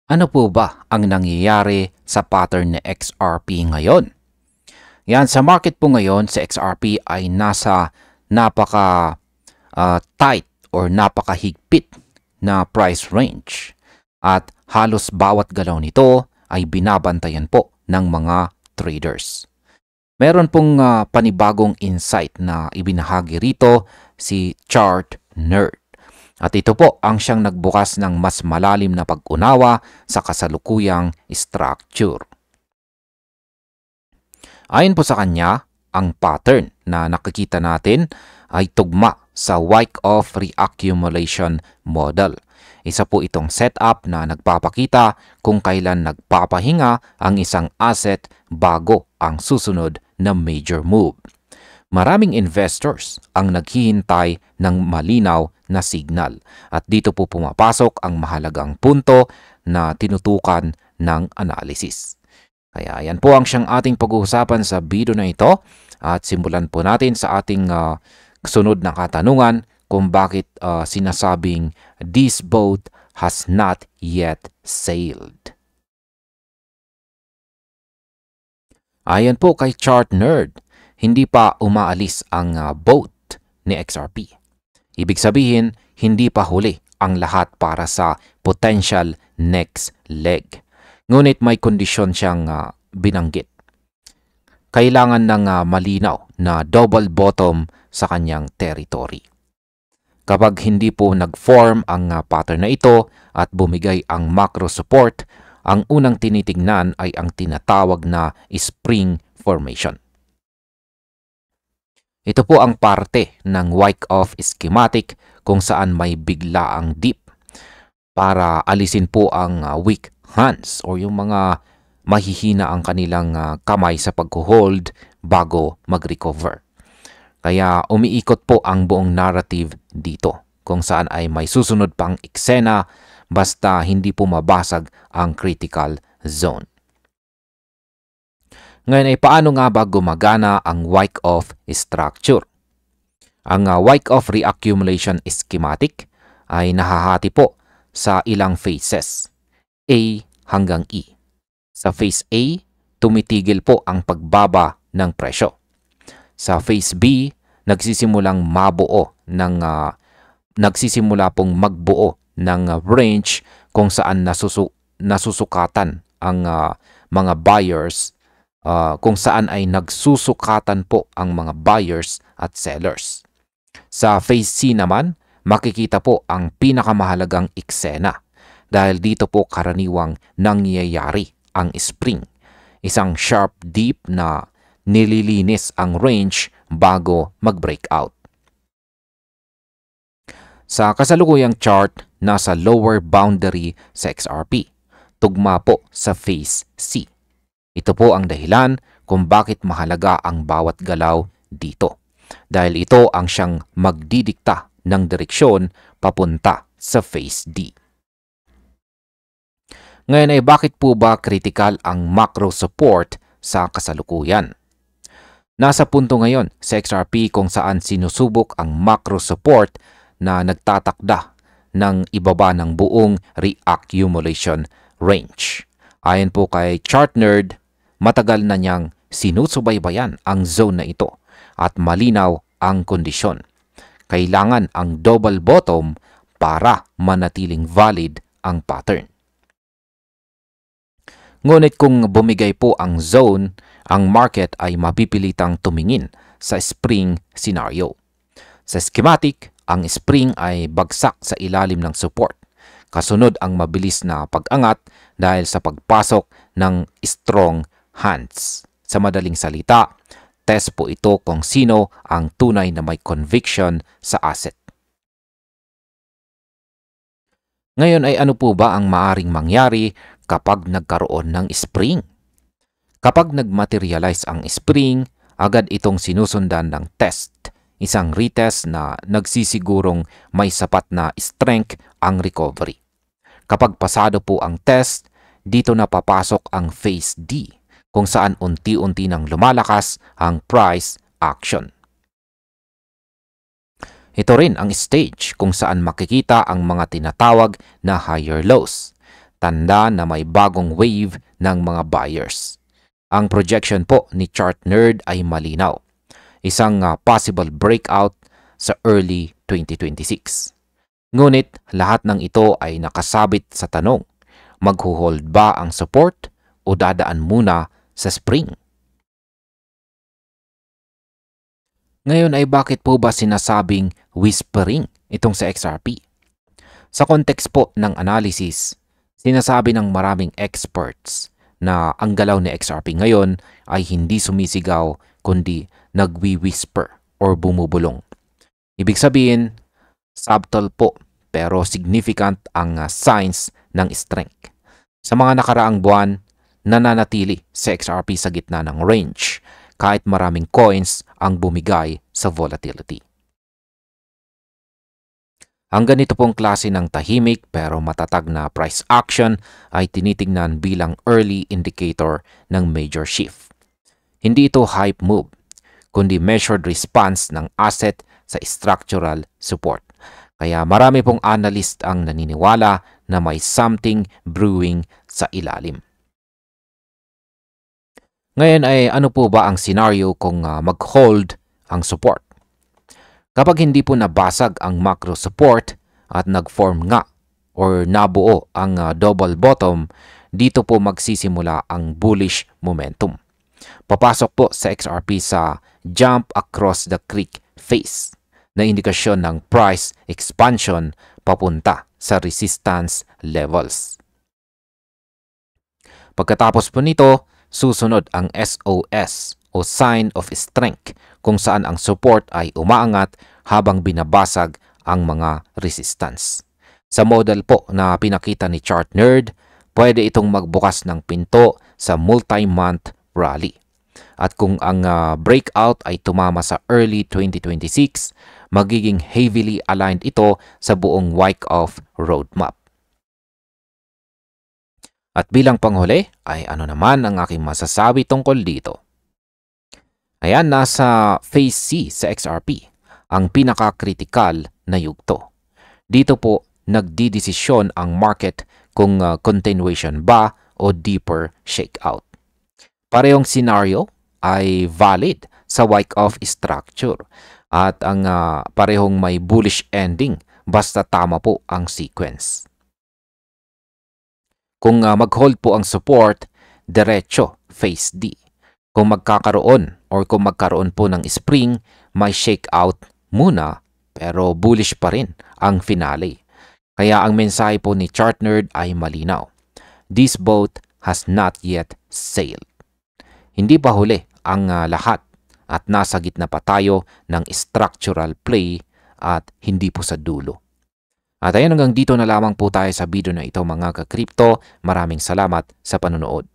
Ano po ba ang nangyayari sa pattern ni XRP ngayon? Yan, sa market po ngayon, sa XRP ay nasa napaka tight or napakahigpit na price range. At halos bawat galaw nito ay binabantayan po ng mga traders. Meron pong panibagong insight na ibinahagi rito si Chart Nerd. At ito po ang siyang nagbukas ng mas malalim na pag-unawa sa kasalukuyang structure. Ayon po sa kanya, ang pattern na nakikita natin ay tugma sa Wyckoff reaccumulation model. Isa po itong setup na nagpapakita kung kailan nagpapahinga ang isang asset bago ang susunod na major move. Maraming investors ang naghihintay ng malinaw na signal at dito po pumapasok ang mahalagang punto na tinutukan ng analysis. Kaya yan po ang siyang ating pag-uusapan sa video na ito at simulan po natin sa ating sunod na katanungan kung bakit sinasabing this boat has not yet sailed. Ayan po kay Chart Nerd, hindi pa umaalis ang boat ni XRP. Ibig sabihin, hindi pa huli ang lahat para sa potential next leg. Ngunit may kondisyon siyang binanggit. Kailangan ng malinaw na double bottom sa kanyang territory. Kapag hindi po nag-form ang pattern na ito at bumigay ang macro support, ang unang tinitingnan ay ang tinatawag na spring formation. Ito po ang parte ng Wyckoff schematic kung saan may biglaang dip para alisin po ang weak hands o yung mga mahihina ang kanilang kamay sa pag-hold bago mag-recover. Kaya umiikot po ang buong narrative dito kung saan ay may susunod pang eksena basta hindi po mabasag ang critical zone. Ngayon ay paano nga ba gumagana ang Wyckoff structure? Ang Wyckoff reaccumulation schematic ay nahahati po sa ilang phases, A hanggang E. Sa phase A, tumitigil po ang pagbaba ng presyo. Sa phase B, nagsisimula pong magbuo ng range kung saan nasusukatan ang mga buyers, kung saan ay nagsusukatan po ang mga buyers at sellers. Sa phase C naman, makikita po ang pinakamahalagang eksena dahil dito po karaniwang nangyayari ang spring, isang sharp dip na nililinis ang range bago mag-breakout. Sa kasalukuyang chart, nasa lower boundary sa XRP, tugma po sa phase C. Ito po ang dahilan kung bakit mahalaga ang bawat galaw dito, dahil ito ang siyang magdidikta ng direksyon papunta sa phase D. Ngayon ay bakit po ba critical ang macro support sa kasalukuyan? Nasa punto ngayon sa XRP kung saan sinusubok ang macro support na nagtatakda ng ibaba ng buong reaccumulation range. Ayon po kay Chart Nerd, matagal na niyang sinusubaybayan ang zone na ito at malinaw ang kondisyon. Kailangan ang double bottom para manatiling valid ang pattern. Ngunit kung bumigay po ang zone, ang market ay mapipilitang tumingin sa spring scenario. Sa schematic, ang spring ay bagsak sa ilalim ng support. Kasunod ang mabilis na pag-angat dahil sa pagpasok ng strong hands. Sa madaling salita, test po ito kung sino ang tunay na may conviction sa asset. Ngayon ay ano po ba ang maaring mangyari kapag nagkaroon ng spring? Kapag nagmaterialize ang spring, agad itong sinusundan ng test. Isang retest na nagsisigurong may sapat na strength ang recovery. Kapag pasado po ang test, dito na papasok ang phase D, kung saan unti-unti nang lumalakas ang price action. Ito rin ang stage kung saan makikita ang mga tinatawag na higher lows. tanda na may bagong wave ng mga buyers. Ang projection po ni Chart Nerd ay malinaw. Isang possible breakout sa early 2026. Ngunit lahat ng ito ay nakasabit sa tanong, maghuhold ba ang support o dadaan muna sa spring? Ngayon ay bakit po ba sinasabing whispering itong sa XRP? Sa context po ng analysis, sinasabi ng maraming experts na ang galaw ni XRP ngayon ay hindi sumisigaw kundi nagwi-whisper or bumubulong. Ibig sabihin, subtle po pero significant ang signs ng strength. Sa mga nakaraang buwan, nananatili sa XRP sa gitna ng range kahit maraming coins ang bumigay sa volatility. Ang ganito pong klase ng tahimik pero matatag na price action ay tinitingnan bilang early indicator ng major shift. Hindi ito hype move, kundi measured response ng asset sa structural support. Kaya marami pong analyst ang naniniwala na may something brewing sa ilalim. Ngayon ay ano po ba ang scenario kung mag-hold ang support? Kapag hindi po nabasag ang macro support at nag-form nga or nabuo ang double bottom, dito po magsisimula ang bullish momentum. Papasok po sa XRP sa jump across the creek phase na indikasyon ng price expansion papunta sa resistance levels. Pagkatapos po nito, susunod ang SOS o sign of strength kung saan ang support ay umaangat habang binabasag ang mga resistance. Sa model po na pinakita ni Chart Nerd, pwede itong magbukas ng pinto sa multi-month rally. At kung ang breakout ay tumama sa early 2026, magiging heavily aligned ito sa buong Wyckoff roadmap. At bilang panghuli ay ano naman ang aking masasabi tungkol dito? Ayan, nasa phase C sa XRP, ang pinaka-critical na yugto. Dito po nagdidesisyon ang market kung continuation ba o deeper shakeout. Parehong scenario ay valid sa Wyckoff structure at ang parehong may bullish ending basta tama po ang sequence. Kung mag-hold po ang support, diretso phase D. Kung magkakaroon or kung magkaroon po ng spring, may shakeout muna pero bullish pa rin ang finale. Kaya ang mensahe po ni Chart Nerd ay malinaw. This boat has not yet sailed. Hindi pa huli ang lahat at nasa gitna pa tayo ng structural play at hindi po sa dulo. At ayan, hanggang dito na lamang po tayo sa video na ito mga ka-crypto. Maraming salamat sa panonood.